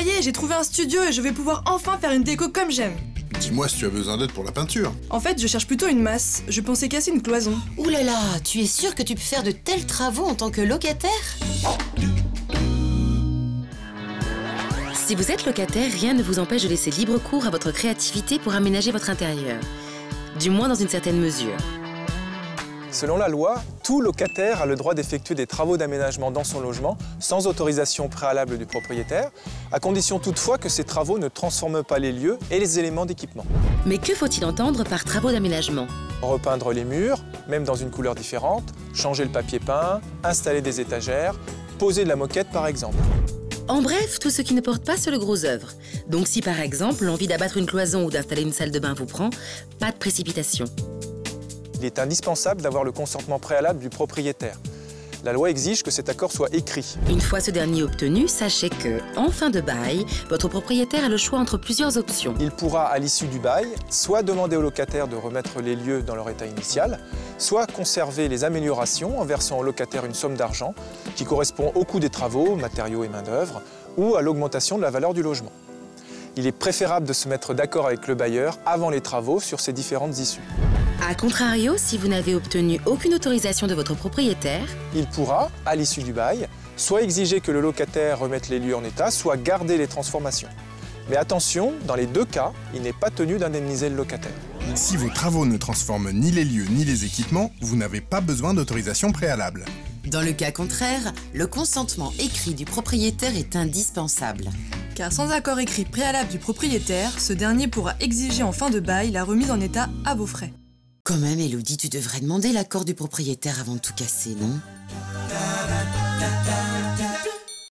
y est, j'ai trouvé un studio et je vais pouvoir enfin faire une déco comme j'aime. Dis-moi si tu as besoin d'aide pour la peinture. En fait, je cherche plutôt une masse. Je pensais casser une cloison. Ouh là là, tu es sûr que tu peux faire de tels travaux en tant que locataire? Si vous êtes locataire, rien ne vous empêche de laisser libre cours à votre créativité pour aménager votre intérieur. Du moins dans une certaine mesure. Selon la loi, tout locataire a le droit d'effectuer des travaux d'aménagement dans son logement sans autorisation préalable du propriétaire, à condition toutefois que ces travaux ne transforment pas les lieux et les éléments d'équipement. Mais que faut-il entendre par travaux d'aménagement? Repeindre les murs, même dans une couleur différente, changer le papier peint, installer des étagères, poser de la moquette par exemple. En bref, tout ce qui ne porte pas sur le gros œuvre. Donc si par exemple l'envie d'abattre une cloison ou d'installer une salle de bain vous prend, pas de précipitation. Il est indispensable d'avoir le consentement préalable du propriétaire. La loi exige que cet accord soit écrit. Une fois ce dernier obtenu, sachez que, en fin de bail, votre propriétaire a le choix entre plusieurs options. Il pourra, à l'issue du bail, soit demander au locataire de remettre les lieux dans leur état initial, soit conserver les améliorations en versant au locataire une somme d'argent qui correspond au coût des travaux, matériaux et main-d'œuvre, ou à l'augmentation de la valeur du logement. Il est préférable de se mettre d'accord avec le bailleur avant les travaux sur ces différentes issues. A contrario, si vous n'avez obtenu aucune autorisation de votre propriétaire, il pourra, à l'issue du bail, soit exiger que le locataire remette les lieux en état, soit garder les transformations. Mais attention, dans les deux cas, il n'est pas tenu d'indemniser le locataire. Si vos travaux ne transforment ni les lieux ni les équipements, vous n'avez pas besoin d'autorisation préalable. Dans le cas contraire, le consentement écrit du propriétaire est indispensable. Car sans accord écrit préalable du propriétaire, ce dernier pourra exiger en fin de bail la remise en état à vos frais. Quand même, Elodie, tu devrais demander l'accord du propriétaire avant de tout casser, non?